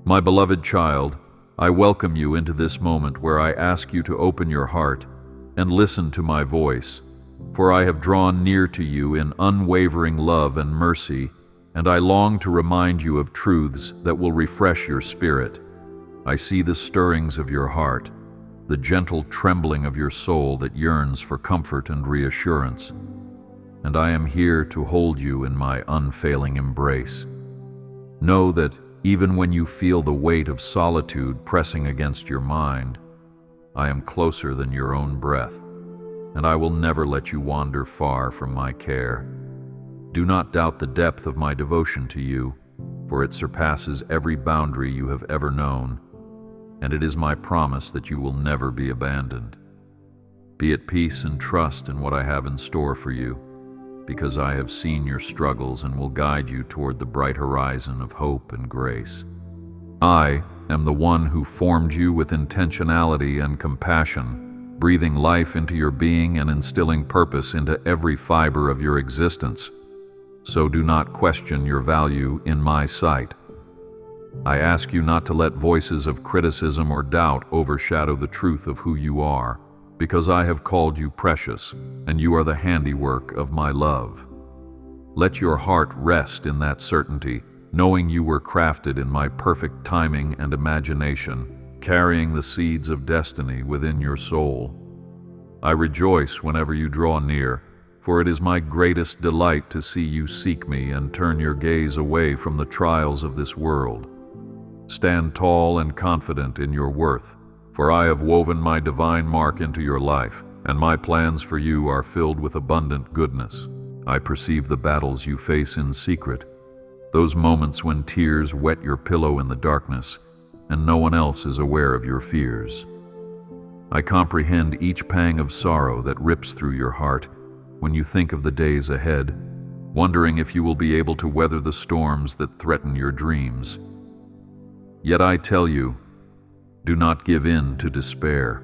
My beloved child, I welcome you into this moment where I ask you to open your heart and listen to my voice, for I have drawn near to you in unwavering love and mercy, and I long to remind you of truths that will refresh your spirit. I see the stirrings of your heart, the gentle trembling of your soul that yearns for comfort and reassurance, and I am here to hold you in my unfailing embrace. Know that even when you feel the weight of solitude pressing against your mind, I am closer than your own breath, and I will never let you wander far from my care. Do not doubt the depth of my devotion to you, for it surpasses every boundary you have ever known, and it is my promise that you will never be abandoned. Be at peace and trust in what I have in store for you, because I have seen your struggles and will guide you toward the bright horizon of hope and grace. I am the one who formed you with intentionality and compassion, breathing life into your being and instilling purpose into every fiber of your existence. So do not question your value in my sight. I ask you not to let voices of criticism or doubt overshadow the truth of who you are, because I have called you precious, and you are the handiwork of my love. Let your heart rest in that certainty, knowing you were crafted in my perfect timing and imagination, carrying the seeds of destiny within your soul. I rejoice whenever you draw near, for it is my greatest delight to see you seek me and turn your gaze away from the trials of this world. Stand tall and confident in your worth, for I have woven my divine mark into your life, and my plans for you are filled with abundant goodness. I perceive the battles you face in secret, those moments when tears wet your pillow in the darkness, and no one else is aware of your fears. I comprehend each pang of sorrow that rips through your heart when you think of the days ahead, wondering if you will be able to weather the storms that threaten your dreams. Yet I tell you, do not give in to despair,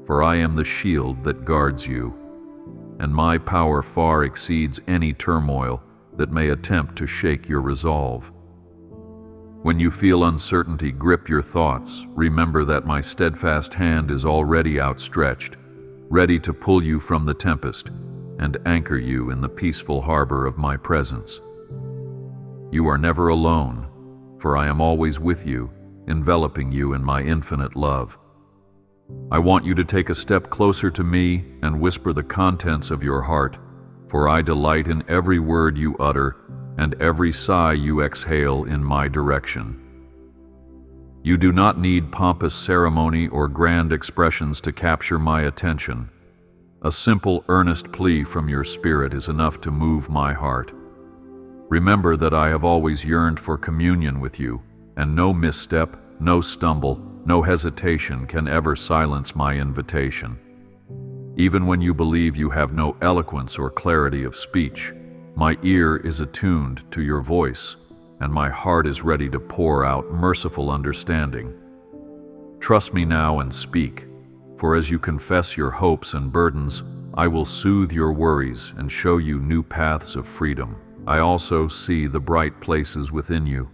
for I am the shield that guards you, and my power far exceeds any turmoil that may attempt to shake your resolve. When you feel uncertainty grip your thoughts, remember that my steadfast hand is already outstretched, ready to pull you from the tempest and anchor you in the peaceful harbor of my presence. You are never alone, for I am always with you, enveloping you in my infinite love. I want you to take a step closer to me and whisper the contents of your heart, for I delight in every word you utter and every sigh you exhale in my direction. You do not need pompous ceremony or grand expressions to capture my attention. A simple, earnest plea from your spirit is enough to move my heart. Remember that I have always yearned for communion with you, and no misstep, no stumble, no hesitation can ever silence my invitation. Even when you believe you have no eloquence or clarity of speech, my ear is attuned to your voice, and my heart is ready to pour out merciful understanding. Trust me now and speak, for as you confess your hopes and burdens, I will soothe your worries and show you new paths of freedom. I also see the bright places within you,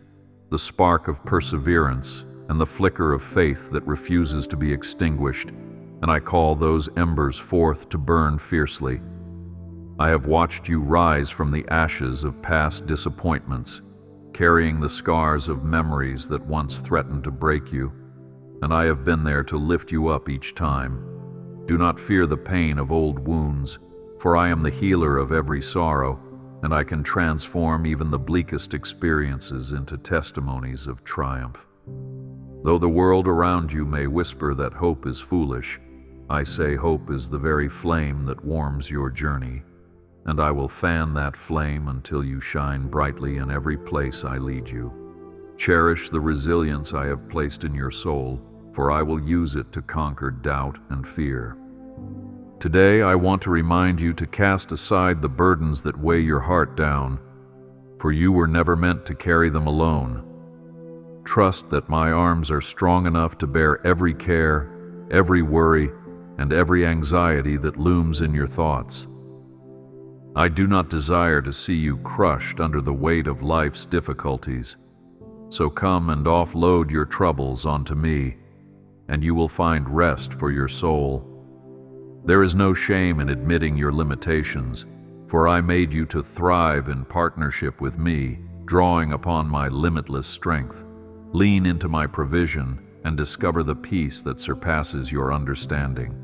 the spark of perseverance and the flicker of faith that refuses to be extinguished, and I call those embers forth to burn fiercely. I have watched you rise from the ashes of past disappointments, carrying the scars of memories that once threatened to break you, and I have been there to lift you up each time. Do not fear the pain of old wounds, for I am the healer of every sorrow, and I can transform even the bleakest experiences into testimonies of triumph. Though the world around you may whisper that hope is foolish, I say hope is the very flame that warms your journey, and I will fan that flame until you shine brightly in every place I lead you. Cherish the resilience I have placed in your soul, for I will use it to conquer doubt and fear. Today, I want to remind you to cast aside the burdens that weigh your heart down, for you were never meant to carry them alone. Trust that my arms are strong enough to bear every care, every worry, and every anxiety that looms in your thoughts. I do not desire to see you crushed under the weight of life's difficulties, So come and offload your troubles onto me, and you will find rest for your soul. There is no shame in admitting your limitations, for I made you to thrive in partnership with me, drawing upon my limitless strength. Lean into my provision and discover the peace that surpasses your understanding.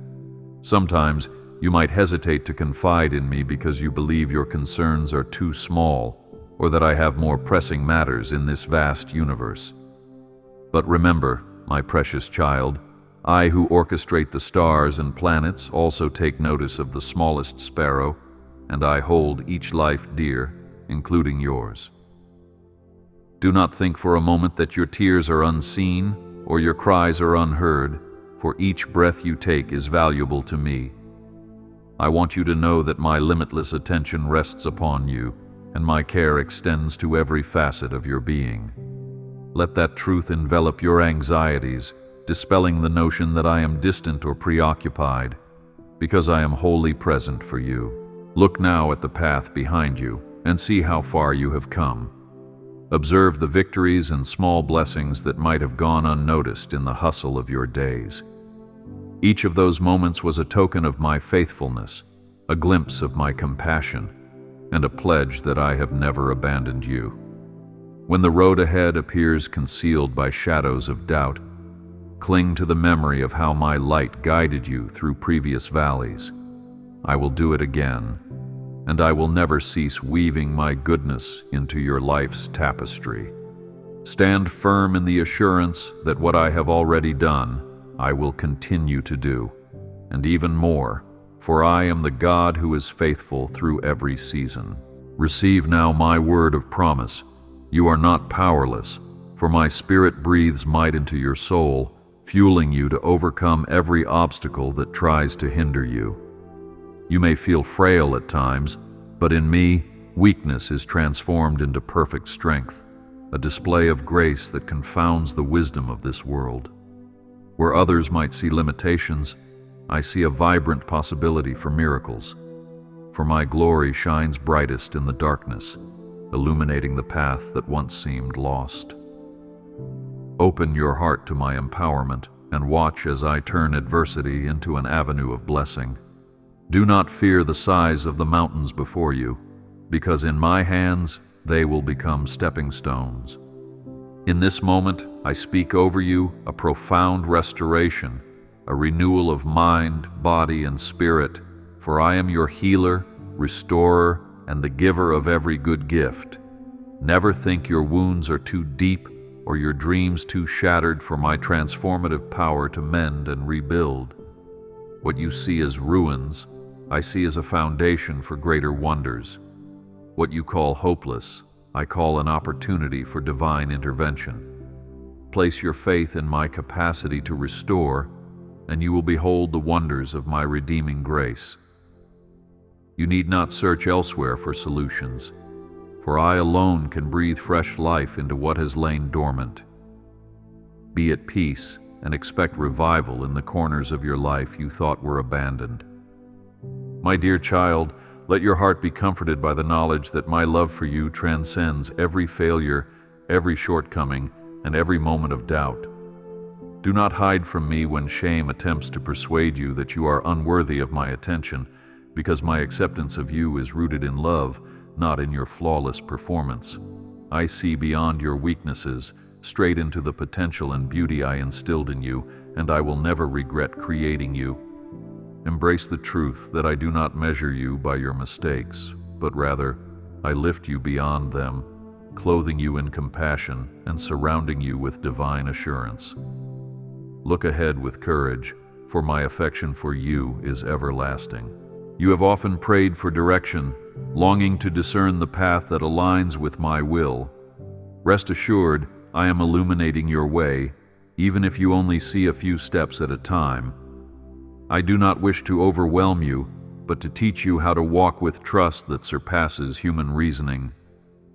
Sometimes you might hesitate to confide in me because you believe your concerns are too small, or that I have more pressing matters in this vast universe. But remember, my precious child, I who orchestrate the stars and planets also take notice of the smallest sparrow, and I hold each life dear, including yours. Do not think for a moment that your tears are unseen or your cries are unheard, for each breath you take is valuable to me. I want you to know that my limitless attention rests upon you, and my care extends to every facet of your being. Let that truth envelop your anxieties, dispelling the notion that I am distant or preoccupied, because I am wholly present for you. Look now at the path behind you and see how far you have come. Observe the victories and small blessings that might have gone unnoticed in the hustle of your days. Each of those moments was a token of my faithfulness, a glimpse of my compassion, and a pledge that I have never abandoned you. When the road ahead appears concealed by shadows of doubt, cling to the memory of how my light guided you through previous valleys. I will do it again, and I will never cease weaving my goodness into your life's tapestry. Stand firm in the assurance that what I have already done, I will continue to do, and even more, for I am the God who is faithful through every season. Receive now my word of promise. You are not powerless, for my Spirit breathes might into your soul, fueling you to overcome every obstacle that tries to hinder you. You may feel frail at times, but in me, weakness is transformed into perfect strength, a display of grace that confounds the wisdom of this world. Where others might see limitations, I see a vibrant possibility for miracles. For my glory shines brightest in the darkness, illuminating the path that once seemed lost. Open your heart to my empowerment and watch as I turn adversity into an avenue of blessing. Do not fear the size of the mountains before you, because in my hands they will become stepping stones. In this moment, I speak over you a profound restoration, a renewal of mind, body, and spirit, for I am your healer, restorer, and the giver of every good gift. Never think your wounds are too deep or your dreams too shattered for my transformative power to mend and rebuild. What you see as ruins, I see as a foundation for greater wonders. What you call hopeless, I call an opportunity for divine intervention. Place your faith in my capacity to restore, and you will behold the wonders of my redeeming grace. You need not search elsewhere for solutions, for I alone can breathe fresh life into what has lain dormant. Be at peace and expect revival in the corners of your life you thought were abandoned. My dear child, let your heart be comforted by the knowledge that my love for you transcends every failure, every shortcoming, and every moment of doubt. Do not hide from me when shame attempts to persuade you that you are unworthy of my attention, because my acceptance of you is rooted in love, not in your flawless performance. I see beyond your weaknesses, straight into the potential and beauty I instilled in you, and I will never regret creating you. Embrace the truth that I do not measure you by your mistakes, but rather, I lift you beyond them, clothing you in compassion and surrounding you with divine assurance. Look ahead with courage, for my affection for you is everlasting. You have often prayed for direction, longing to discern the path that aligns with my will. Rest assured, I am illuminating your way, even if you only see a few steps at a time. I do not wish to overwhelm you, but to teach you how to walk with trust that surpasses human reasoning.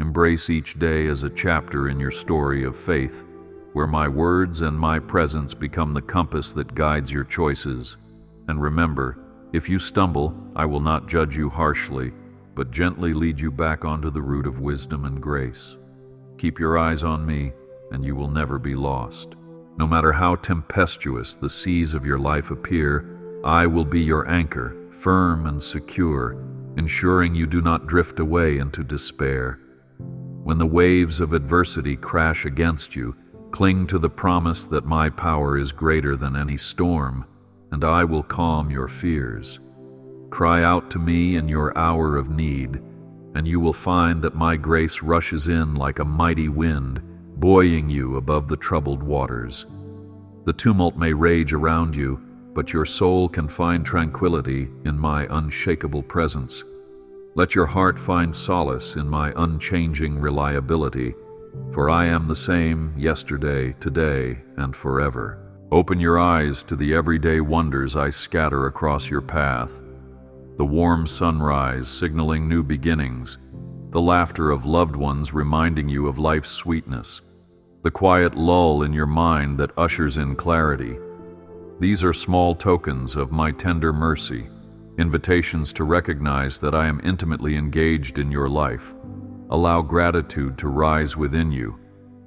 Embrace each day as a chapter in your story of faith, where my words and my presence become the compass that guides your choices. And remember, if you stumble, I will not judge you harshly, but gently lead you back onto the route of wisdom and grace. Keep your eyes on me, and you will never be lost. No matter how tempestuous the seas of your life appear, I will be your anchor, firm and secure, ensuring you do not drift away into despair. When the waves of adversity crash against you, cling to the promise that my power is greater than any storm, and I will calm your fears. Cry out to me in your hour of need, and you will find that my grace rushes in like a mighty wind, buoying you above the troubled waters. The tumult may rage around you, but your soul can find tranquility in my unshakable presence. Let your heart find solace in my unchanging reliability, for I am the same yesterday, today, and forever. Open your eyes to the everyday wonders I scatter across your path. The warm sunrise signaling new beginnings, the laughter of loved ones reminding you of life's sweetness, the quiet lull in your mind that ushers in clarity. These are small tokens of my tender mercy, invitations to recognize that I am intimately engaged in your life. Allow gratitude to rise within you,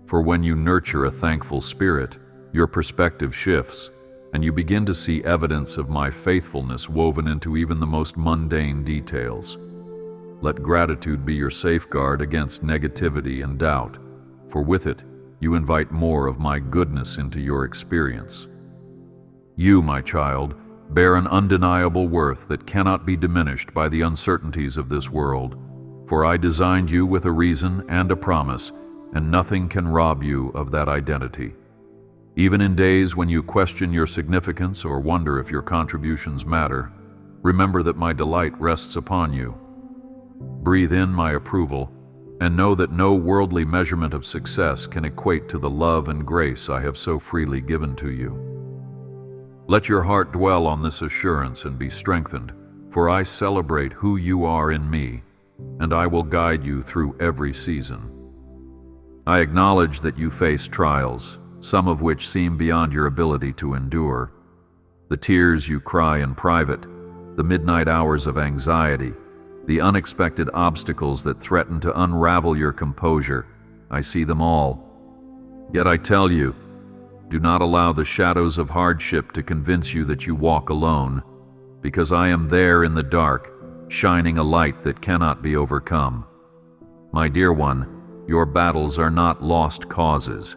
for when you nurture a thankful spirit, your perspective shifts, and you begin to see evidence of my faithfulness woven into even the most mundane details. Let gratitude be your safeguard against negativity and doubt, for with it, you invite more of my goodness into your experience. You, my child, bear an undeniable worth that cannot be diminished by the uncertainties of this world, for I designed you with a reason and a promise, and nothing can rob you of that identity. Even in days when you question your significance or wonder if your contributions matter, remember that my delight rests upon you. Breathe in my approval, and know that no worldly measurement of success can equate to the love and grace I have so freely given to you. Let your heart dwell on this assurance and be strengthened, for I celebrate who you are in me, and I will guide you through every season. I acknowledge that you face trials, some of which seem beyond your ability to endure. The tears you cry in private, the midnight hours of anxiety, the unexpected obstacles that threaten to unravel your composure, I see them all. Yet I tell you, do not allow the shadows of hardship to convince you that you walk alone, because I am there in the dark, shining a light that cannot be overcome. My dear one, your battles are not lost causes.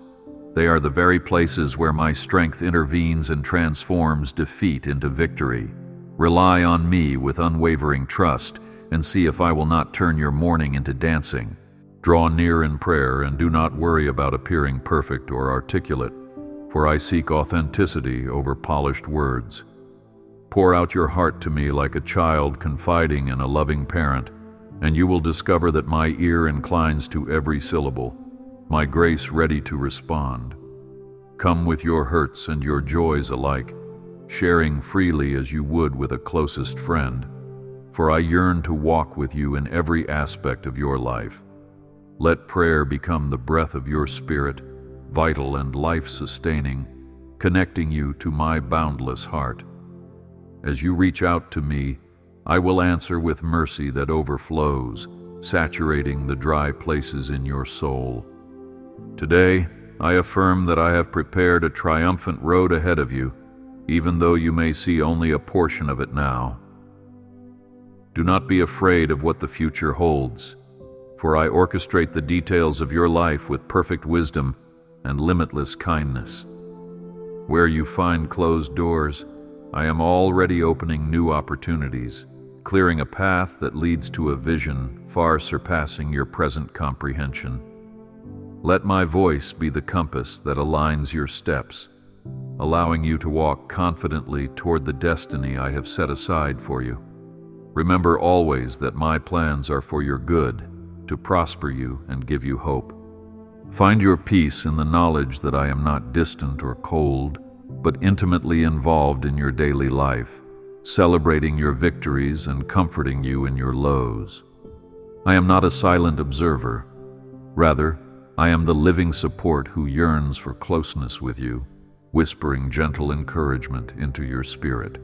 They are the very places where my strength intervenes and transforms defeat into victory. Rely on me with unwavering trust, and see if I will not turn your mourning into dancing. Draw near in prayer and do not worry about appearing perfect or articulate, for I seek authenticity over polished words. Pour out your heart to me like a child confiding in a loving parent, and you will discover that my ear inclines to every syllable, my grace ready to respond. Come with your hurts and your joys alike, sharing freely as you would with a closest friend, for I yearn to walk with you in every aspect of your life. Let prayer become the breath of your spirit, vital and life-sustaining, connecting you to my boundless heart. As you reach out to me, I will answer with mercy that overflows, saturating the dry places in your soul. Today, I affirm that I have prepared a triumphant road ahead of you, even though you may see only a portion of it now. Do not be afraid of what the future holds, for I orchestrate the details of your life with perfect wisdom and limitless kindness. Where you find closed doors, I am already opening new opportunities, clearing a path that leads to a vision far surpassing your present comprehension. Let my voice be the compass that aligns your steps, allowing you to walk confidently toward the destiny I have set aside for you. Remember always that my plans are for your good, to prosper you and give you hope. Find your peace in the knowledge that I am not distant or cold, but intimately involved in your daily life, celebrating your victories and comforting you in your lows. I am not a silent observer. Rather, I am the living support who yearns for closeness with you, whispering gentle encouragement into your spirit.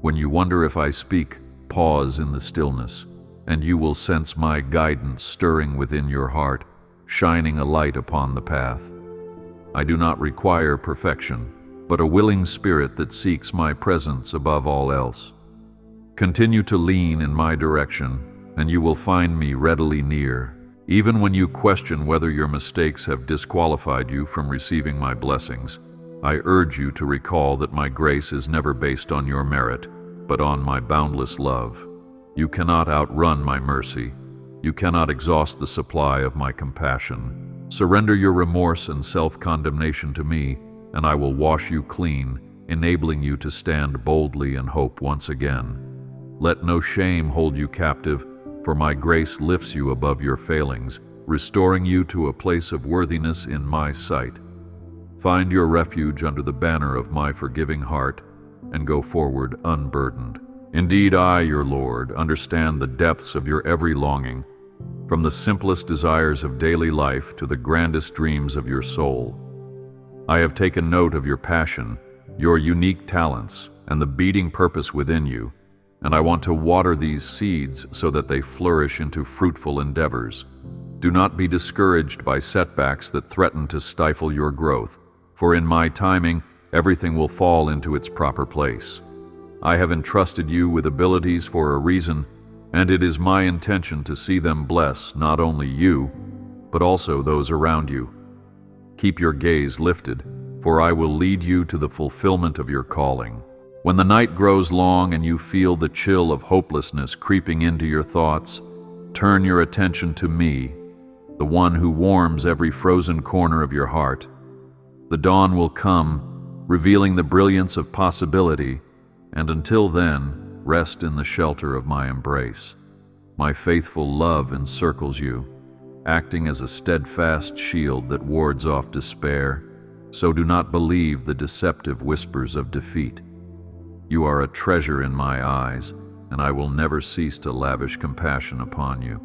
When you wonder if I speak, pause in the stillness, and you will sense my guidance stirring within your heart, shining a light upon the path. I do not require perfection, but a willing spirit that seeks my presence above all else. Continue to lean in my direction, and you will find me readily near. Even when you question whether your mistakes have disqualified you from receiving my blessings, I urge you to recall that my grace is never based on your merit, but on my boundless love. You cannot outrun my mercy. You cannot exhaust the supply of my compassion. Surrender your remorse and self-condemnation to me, and I will wash you clean, enabling you to stand boldly in hope once again. Let no shame hold you captive, for my grace lifts you above your failings, restoring you to a place of worthiness in my sight. Find your refuge under the banner of my forgiving heart, and go forward unburdened. Indeed, I, your Lord, understand the depths of your every longing, from the simplest desires of daily life to the grandest dreams of your soul. I have taken note of your passion, your unique talents, and the beating purpose within you, and I want to water these seeds so that they flourish into fruitful endeavors. Do not be discouraged by setbacks that threaten to stifle your growth, for in my timing, everything will fall into its proper place. I have entrusted you with abilities for a reason, and it is my intention to see them bless not only you, but also those around you. Keep your gaze lifted, for I will lead you to the fulfillment of your calling. When the night grows long and you feel the chill of hopelessness creeping into your thoughts, turn your attention to me, the one who warms every frozen corner of your heart. The dawn will come, revealing the brilliance of possibility, and until then, rest in the shelter of my embrace. My faithful love encircles you, acting as a steadfast shield that wards off despair, so do not believe the deceptive whispers of defeat. You are a treasure in my eyes, and I will never cease to lavish compassion upon you.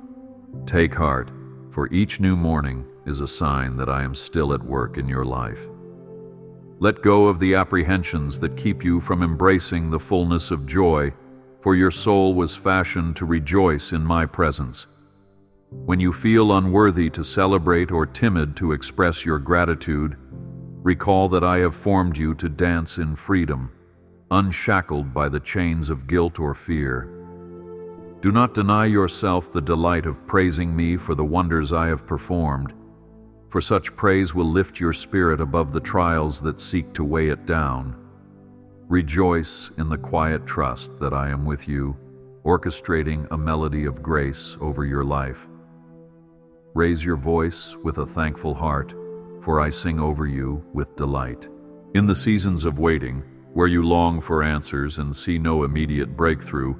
Take heart, for each new morning is a sign that I am still at work in your life. Let go of the apprehensions that keep you from embracing the fullness of joy, for your soul was fashioned to rejoice in my presence. When you feel unworthy to celebrate or timid to express your gratitude, recall that I have formed you to dance in freedom, unshackled by the chains of guilt or fear. Do not deny yourself the delight of praising me for the wonders I have performed, for such praise will lift your spirit above the trials that seek to weigh it down. Rejoice in the quiet trust that I am with you, orchestrating a melody of grace over your life. Raise your voice with a thankful heart, for I sing over you with delight. In the seasons of waiting, where you long for answers and see no immediate breakthrough,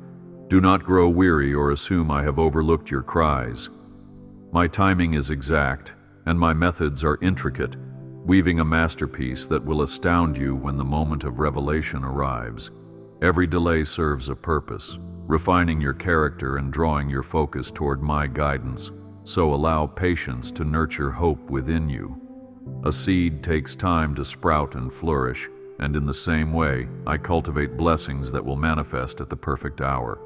do not grow weary or assume I have overlooked your cries. My timing is exact, and my methods are intricate, weaving a masterpiece that will astound you when the moment of revelation arrives. Every delay serves a purpose, refining your character and drawing your focus toward my guidance, so allow patience to nurture hope within you. A seed takes time to sprout and flourish, and in the same way, I cultivate blessings that will manifest at the perfect hour.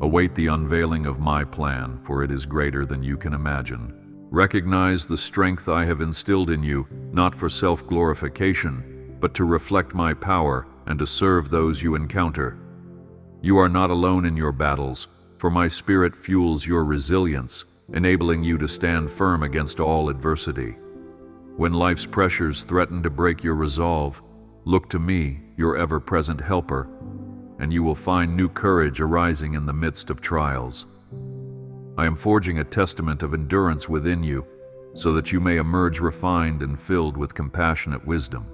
Await the unveiling of my plan, for it is greater than you can imagine. Recognize the strength I have instilled in you, not for self-glorification, but to reflect my power and to serve those you encounter. You are not alone in your battles, for my spirit fuels your resilience, enabling you to stand firm against all adversity. When life's pressures threaten to break your resolve, look to me, your ever-present helper, and you will find new courage arising in the midst of trials. I am forging a testament of endurance within you, so that you may emerge refined and filled with compassionate wisdom.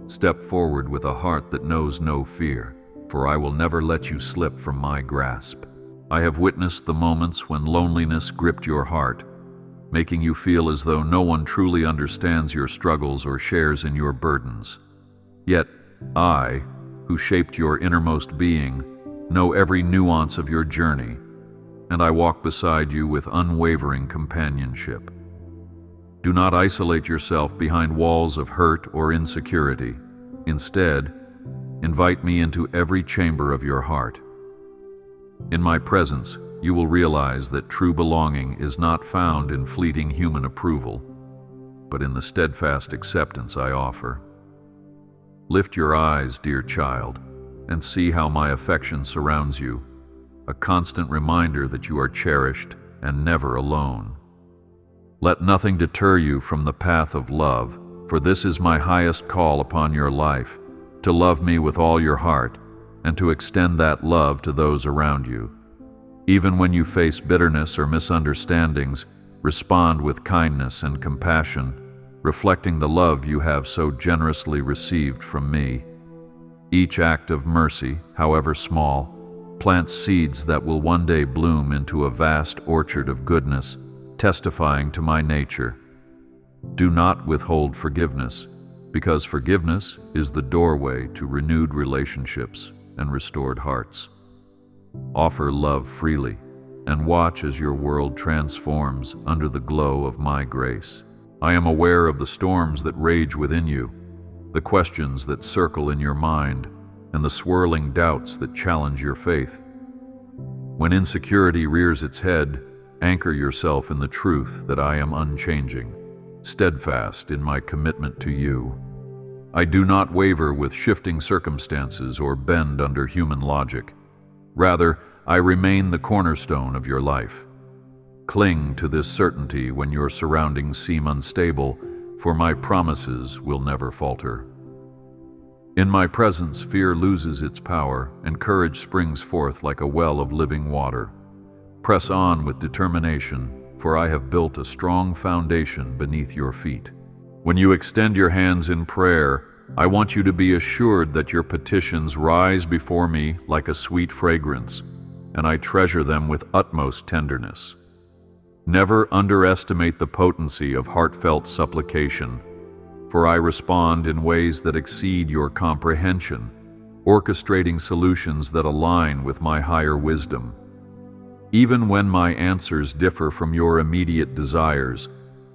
Step forward with a heart that knows no fear, for I will never let you slip from my grasp. I have witnessed the moments when loneliness gripped your heart, making you feel as though no one truly understands your struggles or shares in your burdens. Yet, I, who shaped your innermost being, know every nuance of your journey, and I walk beside you with unwavering companionship. Do not isolate yourself behind walls of hurt or insecurity. Instead, invite me into every chamber of your heart. In my presence, you will realize that true belonging is not found in fleeting human approval, but in the steadfast acceptance I offer. Lift your eyes, dear child, and see how my affection surrounds you, a constant reminder that you are cherished and never alone. Let nothing deter you from the path of love, for this is my highest call upon your life, to love me with all your heart and to extend that love to those around you. Even when you face bitterness or misunderstandings, respond with kindness and compassion, reflecting the love you have so generously received from me. Each act of mercy, however small, plants seeds that will one day bloom into a vast orchard of goodness, testifying to my nature. Do not withhold forgiveness, because forgiveness is the doorway to renewed relationships and restored hearts. Offer love freely, and watch as your world transforms under the glow of my grace. I am aware of the storms that rage within you, the questions that circle in your mind, and the swirling doubts that challenge your faith. When insecurity rears its head, anchor yourself in the truth that I am unchanging, steadfast in my commitment to you. I do not waver with shifting circumstances or bend under human logic. Rather, I remain the cornerstone of your life. Cling to this certainty when your surroundings seem unstable, for my promises will never falter. In my presence, fear loses its power, and courage springs forth like a well of living water. Press on with determination, for I have built a strong foundation beneath your feet. When you extend your hands in prayer, I want you to be assured that your petitions rise before me like a sweet fragrance, and I treasure them with utmost tenderness. Never underestimate the potency of heartfelt supplication, for I respond in ways that exceed your comprehension, orchestrating solutions that align with my higher wisdom. Even when my answers differ from your immediate desires,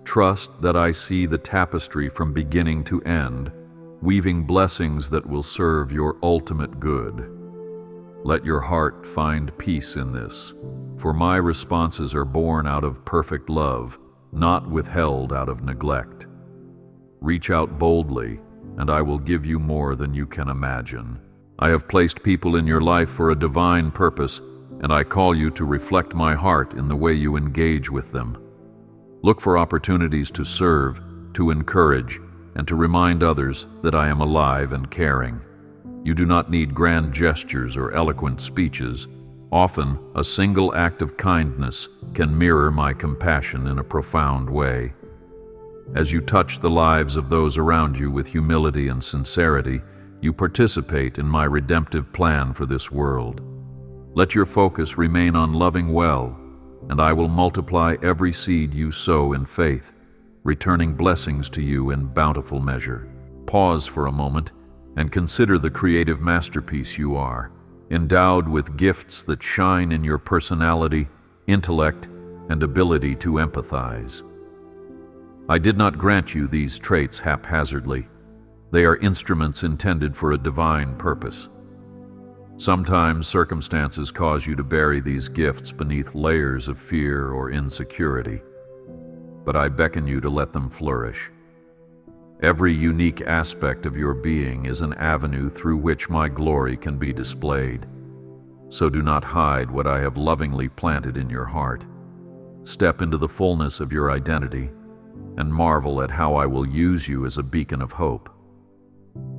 trust that I see the tapestry from beginning to end, weaving blessings that will serve your ultimate good. Let your heart find peace in this, for my responses are born out of perfect love, not withheld out of neglect. Reach out boldly, and I will give you more than you can imagine. I have placed people in your life for a divine purpose, and I call you to reflect my heart in the way you engage with them. Look for opportunities to serve, to encourage, and to remind others that I am alive and caring. You do not need grand gestures or eloquent speeches. Often, a single act of kindness can mirror my compassion in a profound way. As you touch the lives of those around you with humility and sincerity, you participate in my redemptive plan for this world. Let your focus remain on loving well, and I will multiply every seed you sow in faith, returning blessings to you in bountiful measure. Pause for a moment and consider the creative masterpiece you are, endowed with gifts that shine in your personality, intellect, and ability to empathize. I did not grant you these traits haphazardly. They are instruments intended for a divine purpose. Sometimes circumstances cause you to bury these gifts beneath layers of fear or insecurity, but I beckon you to let them flourish. Every unique aspect of your being is an avenue through which my glory can be displayed. So do not hide what I have lovingly planted in your heart. Step into the fullness of your identity and marvel at how I will use you as a beacon of hope.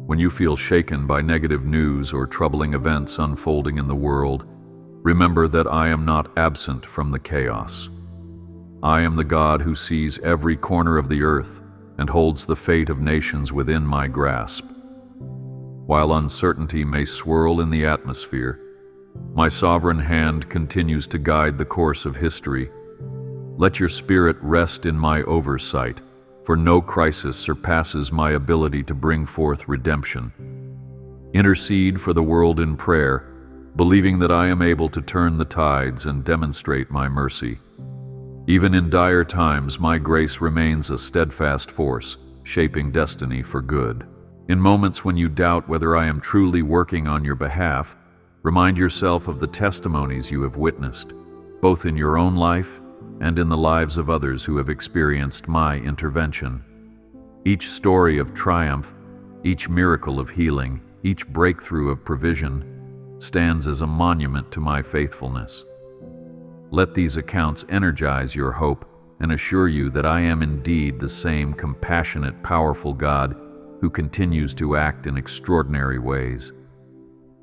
When you feel shaken by negative news or troubling events unfolding in the world, remember that I am not absent from the chaos. I am the God who sees every corner of the earth and holds the fate of nations within my grasp. While uncertainty may swirl in the atmosphere, my sovereign hand continues to guide the course of history. Let your spirit rest in my oversight, for no crisis surpasses my ability to bring forth redemption. Intercede for the world in prayer, believing that I am able to turn the tides and demonstrate my mercy. Even in dire times, my grace remains a steadfast force, shaping destiny for good. In moments when you doubt whether I am truly working on your behalf, remind yourself of the testimonies you have witnessed, both in your own life and in the lives of others who have experienced my intervention. Each story of triumph, each miracle of healing, each breakthrough of provision stands as a monument to my faithfulness. Let these accounts energize your hope and assure you that I am indeed the same compassionate, powerful God who continues to act in extraordinary ways.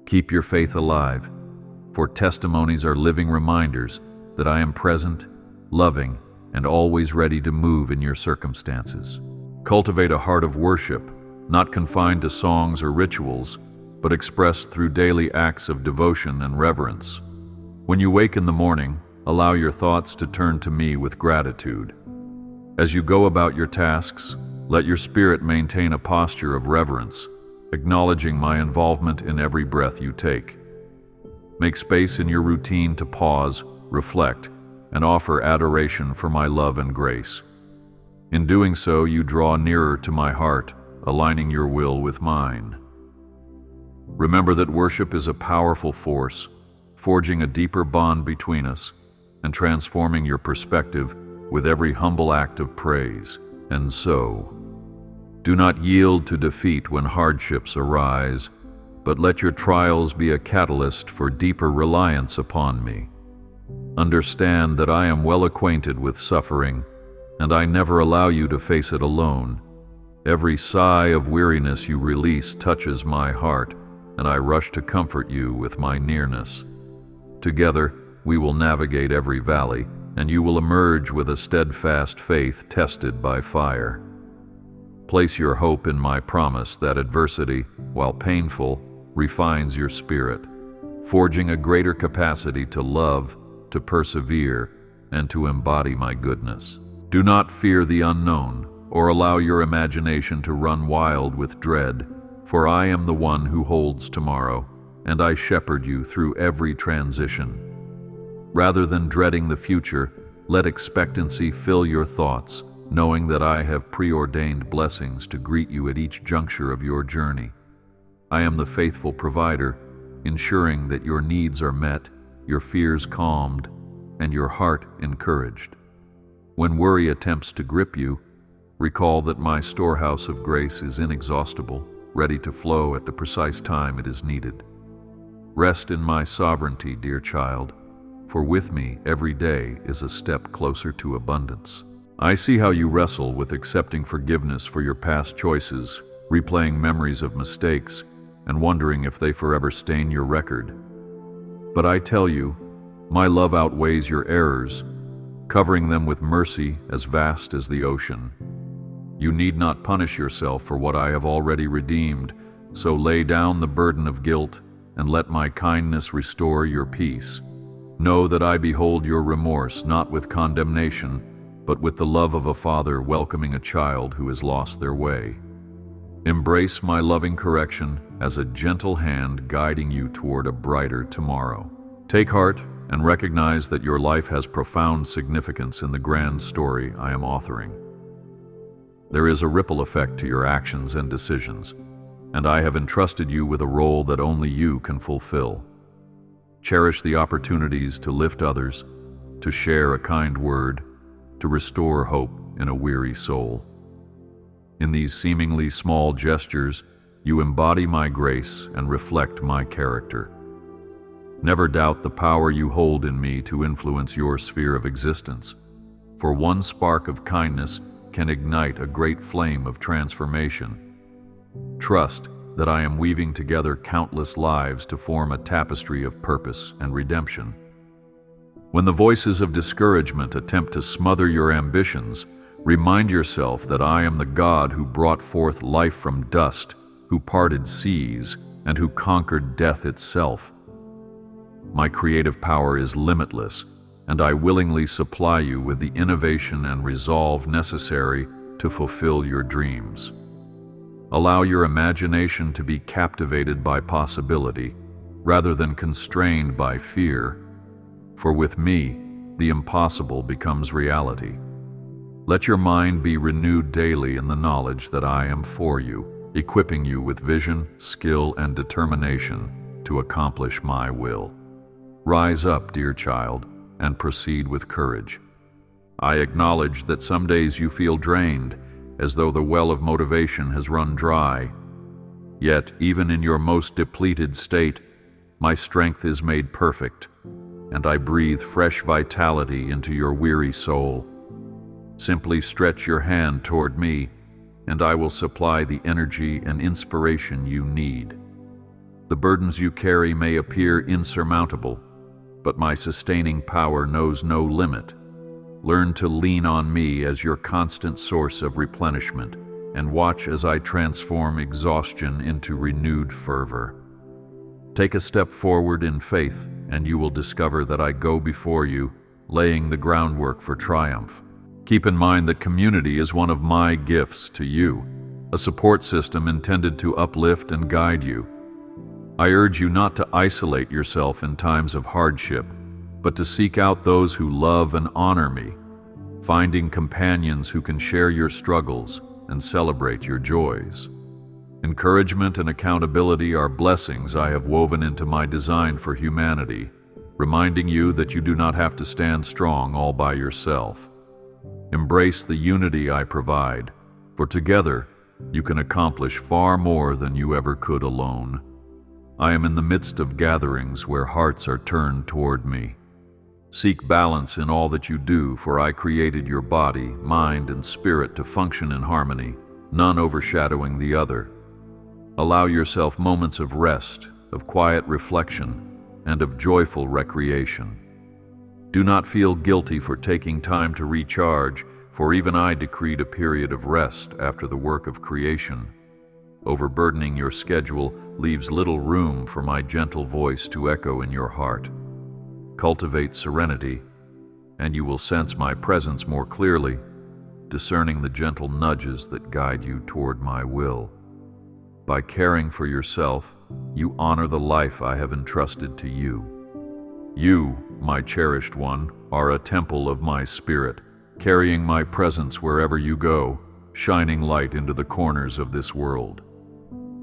Keep your faith alive, for testimonies are living reminders that I am present, loving, and always ready to move in your circumstances. Cultivate a heart of worship, not confined to songs or rituals, but expressed through daily acts of devotion and reverence. When you wake in the morning, allow your thoughts to turn to me with gratitude. As you go about your tasks, let your spirit maintain a posture of reverence, acknowledging my involvement in every breath you take. Make space in your routine to pause, reflect, and offer adoration for my love and grace. In doing so, you draw nearer to my heart, aligning your will with mine. Remember that worship is a powerful force, forging a deeper bond between us and transforming your perspective with every humble act of praise. And so, do not yield to defeat when hardships arise, but let your trials be a catalyst for deeper reliance upon me. Understand that I am well acquainted with suffering, and I never allow you to face it alone. Every sigh of weariness you release touches my heart, and I rush to comfort you with my nearness. Together, we will navigate every valley, and you will emerge with a steadfast faith tested by fire. Place your hope in my promise that adversity, while painful, refines your spirit, forging a greater capacity to love, to persevere, and to embody my goodness. Do not fear the unknown, or allow your imagination to run wild with dread, for I am the one who holds tomorrow, and I shepherd you through every transition. Rather than dreading the future, let expectancy fill your thoughts, knowing that I have preordained blessings to greet you at each juncture of your journey. I am the faithful provider, ensuring that your needs are met, your fears calmed, and your heart encouraged. When worry attempts to grip you, recall that my storehouse of grace is inexhaustible, ready to flow at the precise time it is needed. Rest in my sovereignty, dear child, for with me every day is a step closer to abundance. I see how you wrestle with accepting forgiveness for your past choices, replaying memories of mistakes, and wondering if they forever stain your record. But I tell you, my love outweighs your errors, covering them with mercy as vast as the ocean. You need not punish yourself for what I have already redeemed, so lay down the burden of guilt and let my kindness restore your peace. Know that I behold your remorse not with condemnation, but with the love of a father welcoming a child who has lost their way. Embrace my loving correction as a gentle hand guiding you toward a brighter tomorrow. Take heart and recognize that your life has profound significance in the grand story I am authoring. There is a ripple effect to your actions and decisions, and I have entrusted you with a role that only you can fulfill. Cherish the opportunities to lift others, to share a kind word, to restore hope in a weary soul. In these seemingly small gestures, you embody my grace and reflect my character. Never doubt the power you hold in me to influence your sphere of existence, for one spark of kindness can ignite a great flame of transformation. Trust that I am weaving together countless lives to form a tapestry of purpose and redemption. When the voices of discouragement attempt to smother your ambitions, remind yourself that I am the God who brought forth life from dust, who parted seas, and who conquered death itself. My creative power is limitless, and I willingly supply you with the innovation and resolve necessary to fulfill your dreams. Allow your imagination to be captivated by possibility, rather than constrained by fear, for with me, the impossible becomes reality. Let your mind be renewed daily in the knowledge that I am for you, equipping you with vision, skill, and determination to accomplish my will. Rise up, dear child, and proceed with courage. I acknowledge that some days you feel drained, as though the well of motivation has run dry. Yet, even in your most depleted state, my strength is made perfect, and I breathe fresh vitality into your weary soul. Simply stretch your hand toward me, and I will supply the energy and inspiration you need. The burdens you carry may appear insurmountable, but my sustaining power knows no limit. Learn to lean on me as your constant source of replenishment, and watch as I transform exhaustion into renewed fervor. Take a step forward in faith, and you will discover that I go before you, laying the groundwork for triumph. Keep in mind that community is one of my gifts to you, a support system intended to uplift and guide you. I urge you not to isolate yourself in times of hardship, but to seek out those who love and honor me, finding companions who can share your struggles and celebrate your joys. Encouragement and accountability are blessings I have woven into my design for humanity, reminding you that you do not have to stand strong all by yourself. Embrace the unity I provide, for together you can accomplish far more than you ever could alone. I am in the midst of gatherings where hearts are turned toward me. Seek balance in all that you do, for I created your body, mind, and spirit to function in harmony, none overshadowing the other. Allow yourself moments of rest, of quiet reflection, and of joyful recreation. Do not feel guilty for taking time to recharge, for even I decreed a period of rest after the work of creation. Overburdening your schedule leaves little room for my gentle voice to echo in your heart. Cultivate serenity, and you will sense my presence more clearly, discerning the gentle nudges that guide you toward my will. By caring for yourself, you honor the life I have entrusted to you. You, my cherished one, are a temple of my spirit, carrying my presence wherever you go, shining light into the corners of this world.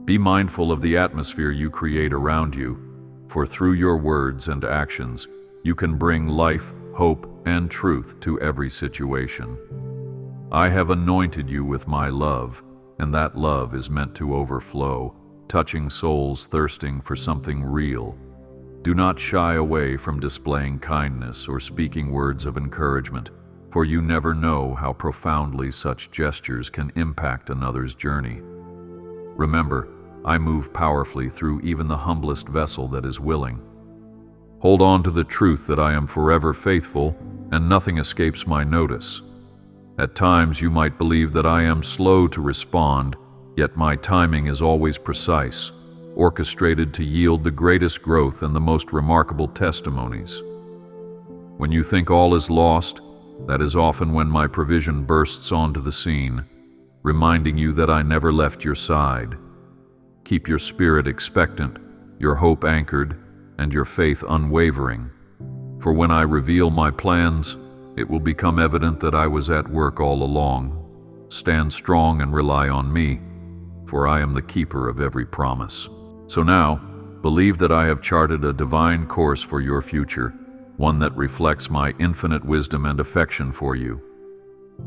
Be mindful of the atmosphere you create around you, for through your words and actions, you can bring life, hope, and truth to every situation. I have anointed you with my love, and that love is meant to overflow, touching souls thirsting for something real. Do not shy away from displaying kindness or speaking words of encouragement, for you never know how profoundly such gestures can impact another's journey. Remember, I move powerfully through even the humblest vessel that is willing. Hold on to the truth that I am forever faithful, and nothing escapes my notice. At times you might believe that I am slow to respond, yet my timing is always precise, orchestrated to yield the greatest growth and the most remarkable testimonies. When you think all is lost, that is often when my provision bursts onto the scene, reminding you that I never left your side. Keep your spirit expectant, your hope anchored, and your faith unwavering. For when I reveal my plans, it will become evident that I was at work all along. Stand strong and rely on me, for I am the keeper of every promise. So now, believe that I have charted a divine course for your future, one that reflects my infinite wisdom and affection for you.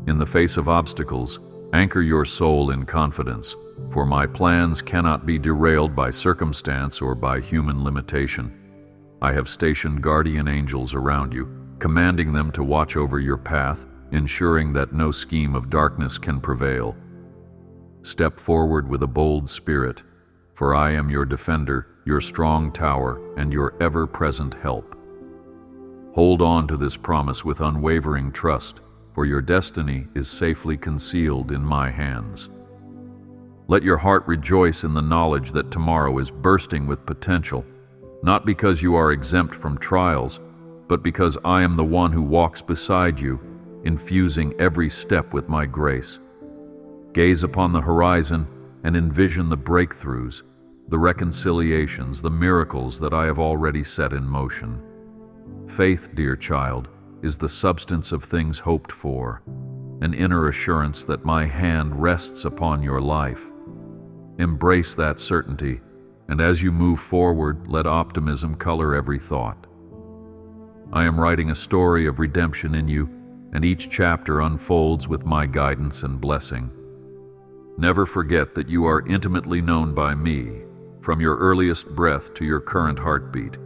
In the face of obstacles, anchor your soul in confidence, for my plans cannot be derailed by circumstance or by human limitation. I have stationed guardian angels around you, commanding them to watch over your path, ensuring that no scheme of darkness can prevail. Step forward with a bold spirit, for I am your defender, your strong tower, and your ever-present help. Hold on to this promise with unwavering trust, for your destiny is safely concealed in my hands. Let your heart rejoice in the knowledge that tomorrow is bursting with potential, not because you are exempt from trials, but because I am the one who walks beside you, infusing every step with my grace. Gaze upon the horizon and envision the breakthroughs, the reconciliations, the miracles that I have already set in motion. Faith, dear child, is the substance of things hoped for, an inner assurance that my hand rests upon your life. Embrace that certainty, and as you move forward, let optimism color every thought. I am writing a story of redemption in you, and each chapter unfolds with my guidance and blessing. Never forget that you are intimately known by me, from your earliest breath to your current heartbeat,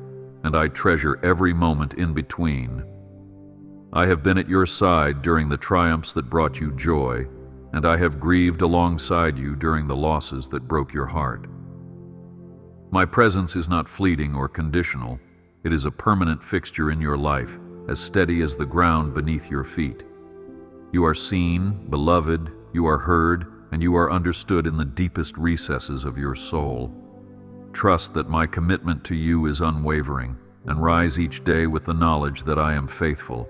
and I treasure every moment in between. I have been at your side during the triumphs that brought you joy, and I have grieved alongside you during the losses that broke your heart. My presence is not fleeting or conditional. It is a permanent fixture in your life, as steady as the ground beneath your feet. You are seen, beloved, you are heard, and you are understood in the deepest recesses of your soul. Trust that my commitment to you is unwavering, and rise each day with the knowledge that I am faithful.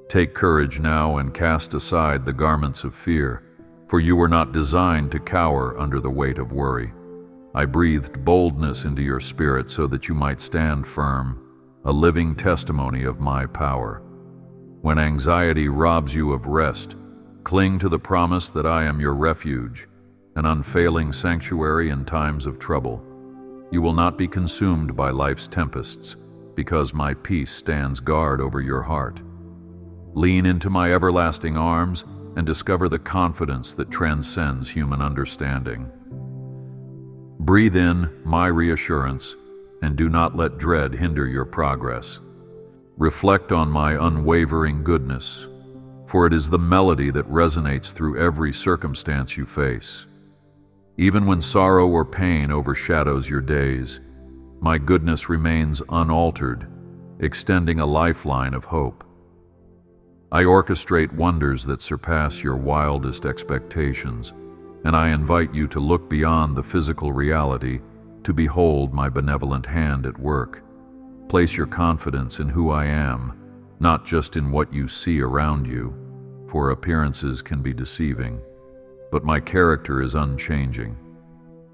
Take courage now and cast aside the garments of fear, for you were not designed to cower under the weight of worry. I breathed boldness into your spirit so that you might stand firm, a living testimony of my power. When anxiety robs you of rest, cling to the promise that I am your refuge, an unfailing sanctuary in times of trouble. You will not be consumed by life's tempests, because my peace stands guard over your heart. Lean into my everlasting arms and discover the confidence that transcends human understanding. Breathe in my reassurance, and do not let dread hinder your progress. Reflect on my unwavering goodness, for it is the melody that resonates through every circumstance you face. Even when sorrow or pain overshadows your days, my goodness remains unaltered, extending a lifeline of hope. I orchestrate wonders that surpass your wildest expectations, and I invite you to look beyond the physical reality to behold my benevolent hand at work. Place your confidence in who I am, not just in what you see around you, for appearances can be deceiving, but my character is unchanging.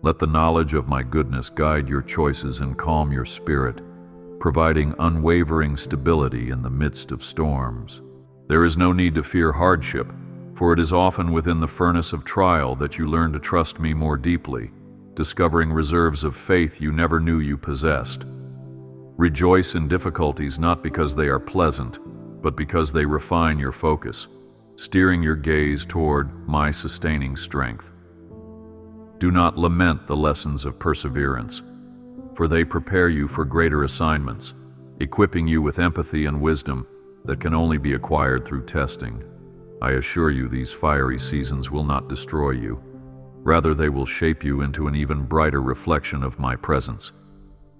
Let the knowledge of my goodness guide your choices and calm your spirit, providing unwavering stability in the midst of storms. There is no need to fear hardship, for it is often within the furnace of trial that you learn to trust me more deeply, discovering reserves of faith you never knew you possessed. Rejoice in difficulties not because they are pleasant, but because they refine your focus, steering your gaze toward my sustaining strength. Do not lament the lessons of perseverance, for they prepare you for greater assignments, equipping you with empathy and wisdom that can only be acquired through testing. I assure you these fiery seasons will not destroy you. Rather, they will shape you into an even brighter reflection of my presence.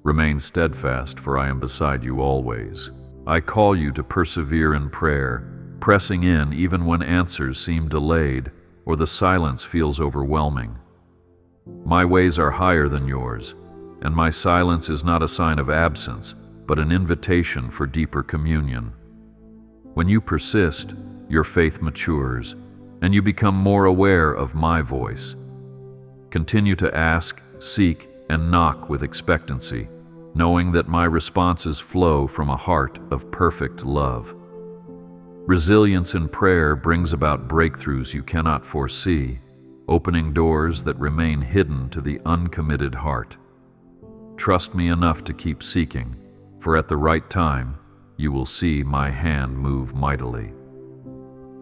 Remain steadfast, for I am beside you always. I call you to persevere in prayer, pressing in even when answers seem delayed or the silence feels overwhelming. My ways are higher than yours, and my silence is not a sign of absence, but an invitation for deeper communion. When you persist, your faith matures, and you become more aware of my voice. Continue to ask, seek, and knock with expectancy, knowing that my responses flow from a heart of perfect love. Resilience in prayer brings about breakthroughs you cannot foresee, opening doors that remain hidden to the uncommitted heart. Trust me enough to keep seeking, for at the right time, you will see my hand move mightily.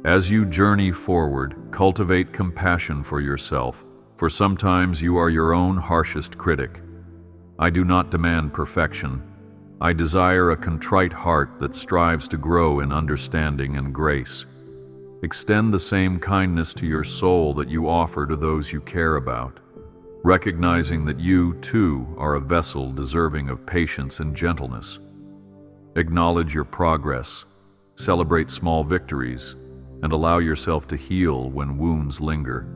As you journey forward, cultivate compassion for yourself, for sometimes you are your own harshest critic. I do not demand perfection. I desire a contrite heart that strives to grow in understanding and grace. Extend the same kindness to your soul that you offer to those you care about, recognizing that you, too, are a vessel deserving of patience and gentleness. Acknowledge your progress, celebrate small victories, and allow yourself to heal when wounds linger.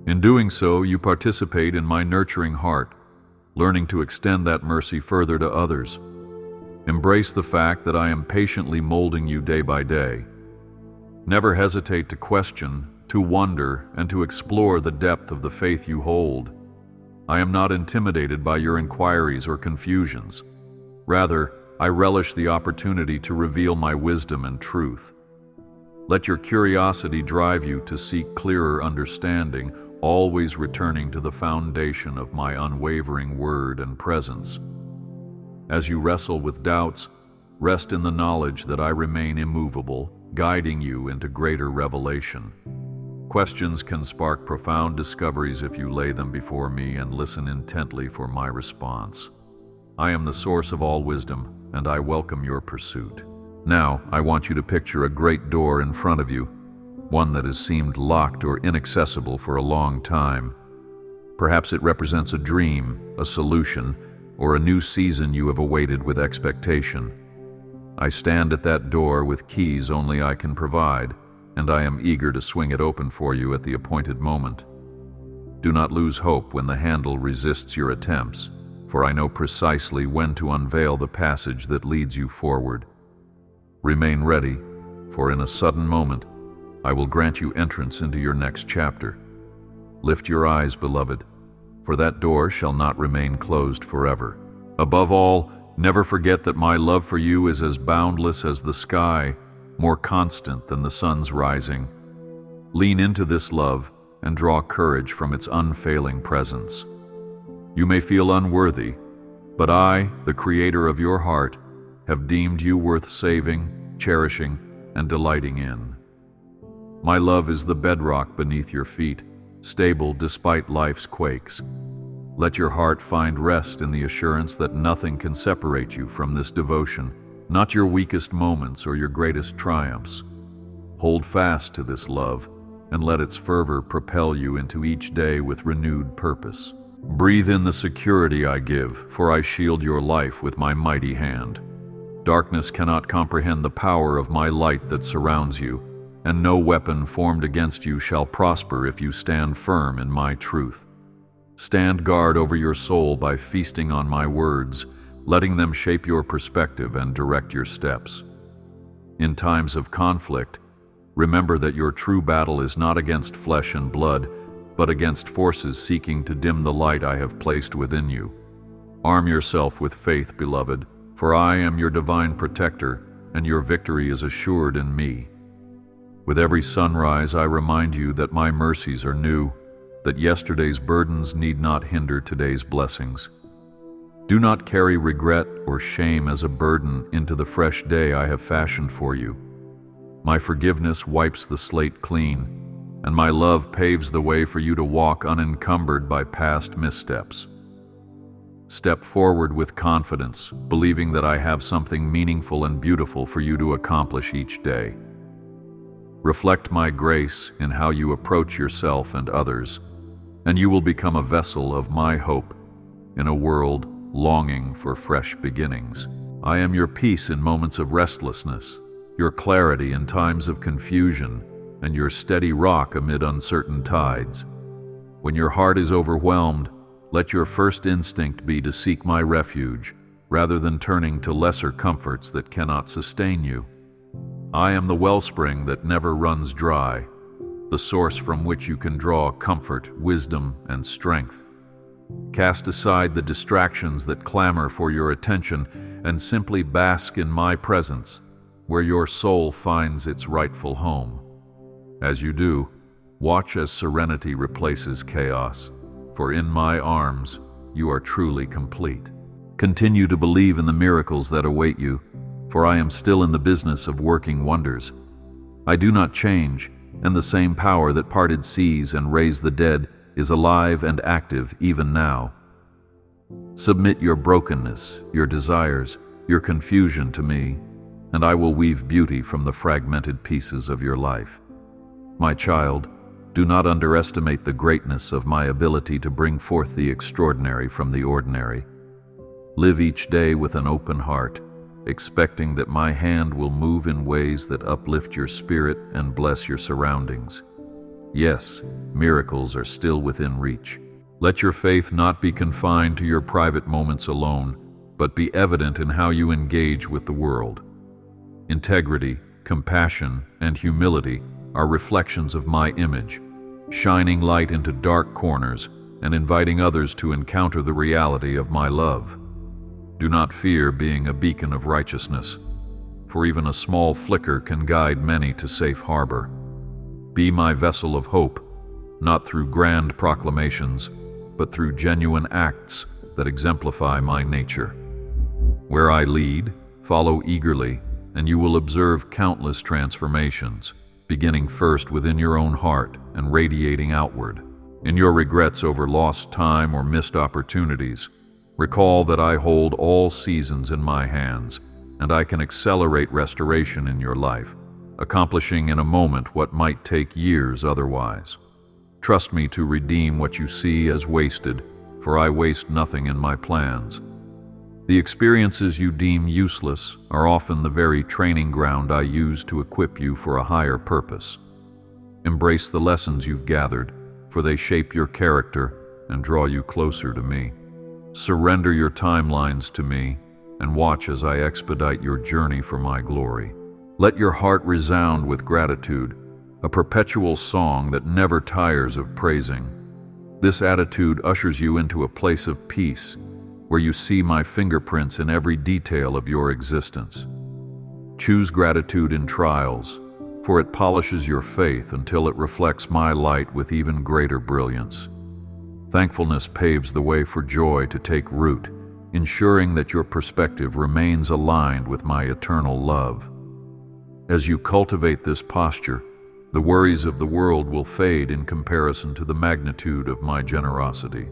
In doing so, you participate in my nurturing heart, learning to extend that mercy further to others. Embrace the fact that I am patiently molding you day by day. Never hesitate to question, to wonder, and to explore the depth of the faith you hold. I am not intimidated by your inquiries or confusions. Rather, I relish the opportunity to reveal my wisdom and truth. Let your curiosity drive you to seek clearer understanding, always returning to the foundation of my unwavering word and presence. As you wrestle with doubts, rest in the knowledge that I remain immovable, guiding you into greater revelation. Questions can spark profound discoveries if you lay them before me and listen intently for my response. I am the source of all wisdom, and I welcome your pursuit. Now, I want you to picture a great door in front of you, one that has seemed locked or inaccessible for a long time. Perhaps it represents a dream, a solution, or a new season you have awaited with expectation. I stand at that door with keys only I can provide, and I am eager to swing it open for you at the appointed moment. Do not lose hope when the handle resists your attempts, for I know precisely when to unveil the passage that leads you forward. Remain ready, for in a sudden moment, I will grant you entrance into your next chapter. Lift your eyes, beloved, for that door shall not remain closed forever. Above all, never forget that my love for you is as boundless as the sky, more constant than the sun's rising. Lean into this love and draw courage from its unfailing presence. You may feel unworthy, but I, the creator of your heart, have deemed you worth saving, cherishing, and delighting in. My love is the bedrock beneath your feet, stable despite life's quakes. Let your heart find rest in the assurance that nothing can separate you from this devotion, not your weakest moments or your greatest triumphs. Hold fast to this love, and let its fervor propel you into each day with renewed purpose. Breathe in the security I give, for I shield your life with my mighty hand. Darkness cannot comprehend the power of my light that surrounds you, and no weapon formed against you shall prosper if you stand firm in my truth. Stand guard over your soul by feasting on my words, letting them shape your perspective and direct your steps. In times of conflict, remember that your true battle is not against flesh and blood, but against forces seeking to dim the light I have placed within you. Arm yourself with faith, beloved, for I am your divine protector, and your victory is assured in me. With every sunrise, I remind you that my mercies are new, that yesterday's burdens need not hinder today's blessings. Do not carry regret or shame as a burden into the fresh day I have fashioned for you. My forgiveness wipes the slate clean, and my love paves the way for you to walk unencumbered by past missteps. Step forward with confidence, believing that I have something meaningful and beautiful for you to accomplish each day. Reflect my grace in how you approach yourself and others, and you will become a vessel of my hope in a world longing for fresh beginnings. I am your peace in moments of restlessness, your clarity in times of confusion, and your steady rock amid uncertain tides. When your heart is overwhelmed, let your first instinct be to seek my refuge, rather than turning to lesser comforts that cannot sustain you. I am the wellspring that never runs dry, the source from which you can draw comfort, wisdom, and strength. Cast aside the distractions that clamor for your attention and simply bask in my presence, where your soul finds its rightful home. As you do, watch as serenity replaces chaos, for in my arms you are truly complete. Continue to believe in the miracles that await you, for I am still in the business of working wonders. I do not change, and the same power that parted seas and raised the dead is alive and active even now. Submit your brokenness, your desires, your confusion to me, and I will weave beauty from the fragmented pieces of your life. My child, do not underestimate the greatness of my ability to bring forth the extraordinary from the ordinary. Live each day with an open heart, expecting that my hand will move in ways that uplift your spirit and bless your surroundings. Yes, miracles are still within reach. Let your faith not be confined to your private moments alone, but be evident in how you engage with the world. Integrity, compassion, and humility are reflections of my image, shining light into dark corners and inviting others to encounter the reality of my love. Do not fear being a beacon of righteousness, for even a small flicker can guide many to safe harbor. Be my vessel of hope, not through grand proclamations, but through genuine acts that exemplify my nature. Where I lead, follow eagerly, and you will observe countless transformations. beginning first within your own heart and radiating outward. In your regrets over lost time or missed opportunities, recall that I hold all seasons in my hands, and I can accelerate restoration in your life, accomplishing in a moment what might take years otherwise. Trust me to redeem what you see as wasted, for I waste nothing in my plans. The experiences you deem useless are often the very training ground I use to equip you for a higher purpose. Embrace the lessons you've gathered, for they shape your character and draw you closer to me. Surrender your timelines to me and watch as I expedite your journey for my glory. Let your heart resound with gratitude, a perpetual song that never tires of praising. This attitude ushers you into a place of peace, where you see my fingerprints in every detail of your existence. Choose gratitude in trials, for it polishes your faith until it reflects my light with even greater brilliance. Thankfulness paves the way for joy to take root, ensuring that your perspective remains aligned with my eternal love. As you cultivate this posture, the worries of the world will fade in comparison to the magnitude of my generosity.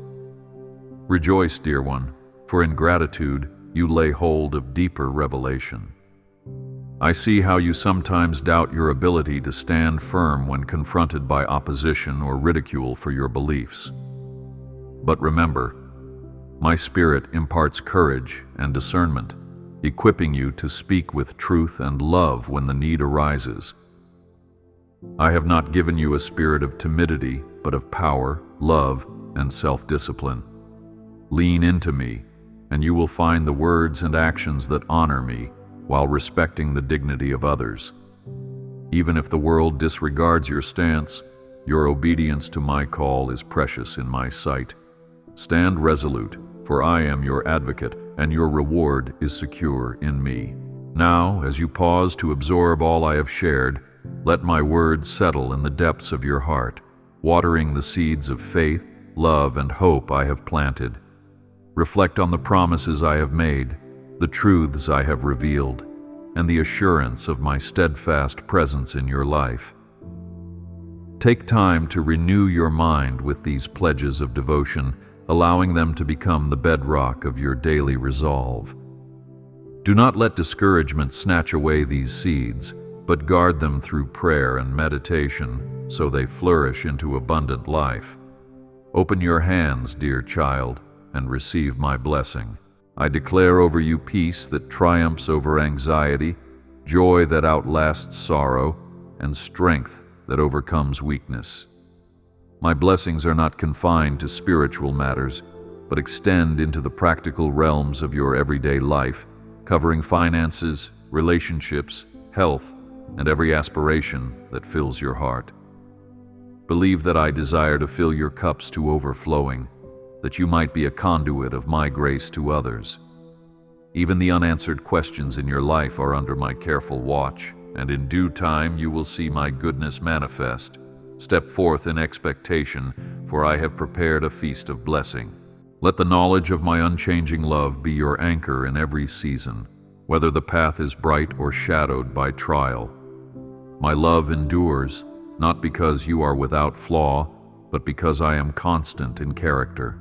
Rejoice, dear one, for in gratitude you lay hold of deeper revelation. I see how you sometimes doubt your ability to stand firm when confronted by opposition or ridicule for your beliefs. But remember, my Spirit imparts courage and discernment, equipping you to speak with truth and love when the need arises. I have not given you a spirit of timidity, but of power, love, and self-discipline. Lean into me, and you will find the words and actions that honor me while respecting the dignity of others. Even if the world disregards your stance, your obedience to my call is precious in my sight. Stand resolute, for I am your advocate, and your reward is secure in me. Now, as you pause to absorb all I have shared, let my words settle in the depths of your heart, watering the seeds of faith, love, and hope I have planted. Reflect on the promises I have made, the truths I have revealed, and the assurance of my steadfast presence in your life. Take time to renew your mind with these pledges of devotion, allowing them to become the bedrock of your daily resolve. Do not let discouragement snatch away these seeds, but guard them through prayer and meditation so they flourish into abundant life. Open your hands, dear child, and receive my blessing. I declare over you peace that triumphs over anxiety, joy that outlasts sorrow, and strength that overcomes weakness. My blessings are not confined to spiritual matters, but extend into the practical realms of your everyday life, covering finances, relationships, health, and every aspiration that fills your heart. Believe that I desire to fill your cups to overflowing, that you might be a conduit of my grace to others. Even the unanswered questions in your life are under my careful watch, and in due time you will see my goodness manifest. Step forth in expectation, for I have prepared a feast of blessing. Let the knowledge of my unchanging love be your anchor in every season, whether the path is bright or shadowed by trial. My love endures, not because you are without flaw, but because I am constant in character.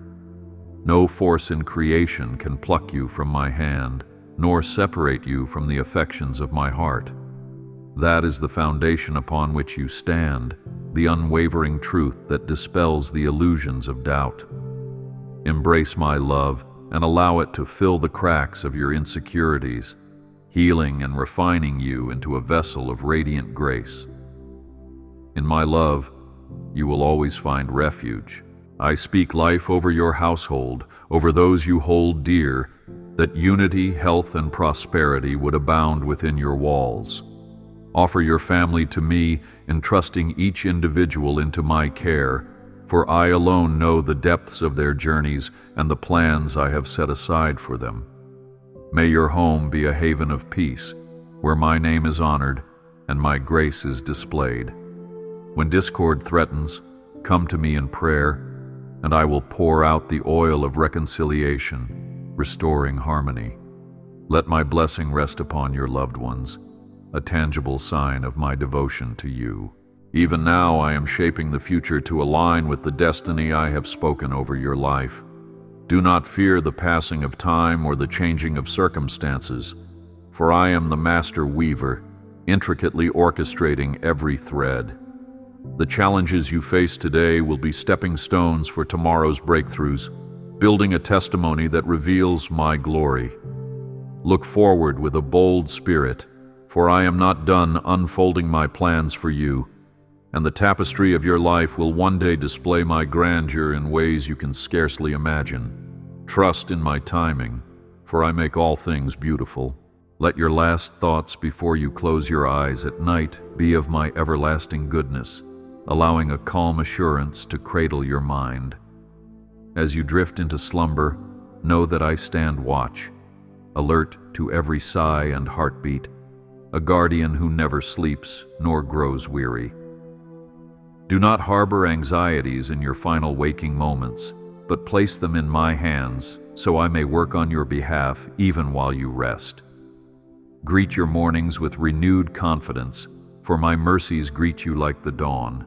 No force in creation can pluck you from my hand, nor separate you from the affections of my heart. That is the foundation upon which you stand, the unwavering truth that dispels the illusions of doubt. Embrace my love and allow it to fill the cracks of your insecurities, healing and refining you into a vessel of radiant grace. In my love, you will always find refuge. I speak life over your household, over those you hold dear, that unity, health, and prosperity would abound within your walls. Offer your family to me, entrusting each individual into my care, for I alone know the depths of their journeys and the plans I have set aside for them. May your home be a haven of peace, where my name is honored and my grace is displayed. When discord threatens, come to me in prayer, and I will pour out the oil of reconciliation, restoring harmony. Let my blessing rest upon your loved ones, a tangible sign of my devotion to you. Even now I am shaping the future to align with the destiny I have spoken over your life. Do not fear the passing of time or the changing of circumstances, for I am the master weaver, intricately orchestrating every thread. The challenges you face today will be stepping stones for tomorrow's breakthroughs, building a testimony that reveals my glory. Look forward with a bold spirit, for I am not done unfolding my plans for you, and the tapestry of your life will one day display my grandeur in ways you can scarcely imagine. Trust in my timing, for I make all things beautiful. Let your last thoughts before you close your eyes at night be of my everlasting goodness, allowing a calm assurance to cradle your mind. As you drift into slumber, know that I stand watch, alert to every sigh and heartbeat, a guardian who never sleeps nor grows weary. Do not harbor anxieties in your final waking moments, but place them in my hands so I may work on your behalf even while you rest. Greet your mornings with renewed confidence, for my mercies greet you like the dawn.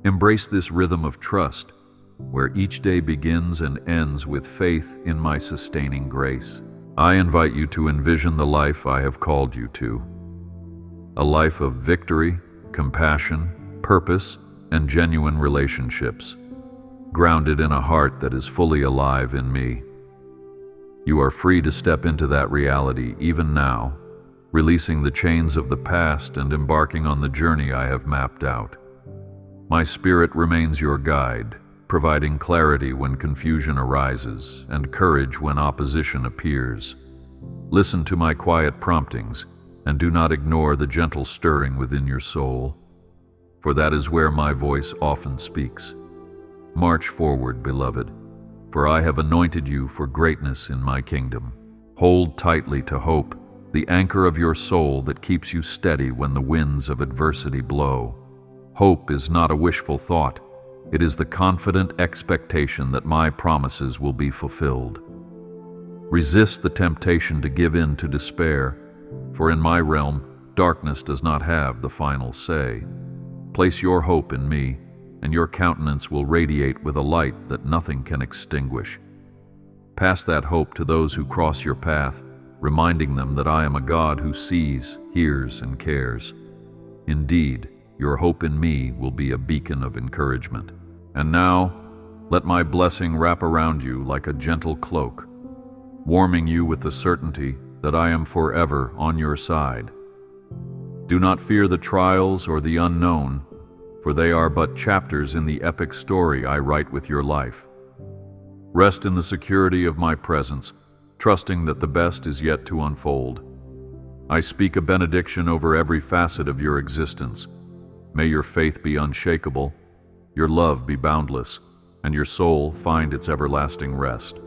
Embrace this rhythm of trust, where each day begins and ends with faith in my sustaining grace. I invite you to envision the life I have called you to. A life of victory, compassion, purpose, and genuine relationships, grounded in a heart that is fully alive in me. You are free to step into that reality even now, releasing the chains of the past and embarking on the journey I have mapped out. My spirit remains your guide, providing clarity when confusion arises and courage when opposition appears. Listen to my quiet promptings and do not ignore the gentle stirring within your soul, for that is where my voice often speaks. March forward, beloved, for I have anointed you for greatness in my kingdom. Hold tightly to hope, the anchor of your soul that keeps you steady when the winds of adversity blow. Hope is not a wishful thought. It is the confident expectation that my promises will be fulfilled. Resist the temptation to give in to despair, for in my realm, darkness does not have the final say. Place your hope in me, and your countenance will radiate with a light that nothing can extinguish. Pass that hope to those who cross your path, reminding them that I am a God who sees, hears, and cares. Indeed, your hope in me will be a beacon of encouragement. And now, let my blessing wrap around you like a gentle cloak, warming you with the certainty that I am forever on your side. Do not fear the trials or the unknown, for they are but chapters in the epic story I write with your life. Rest in the security of my presence, trusting that the best is yet to unfold. I speak a benediction over every facet of your existence. May your faith be unshakable, your love be boundless, and your soul find its everlasting rest.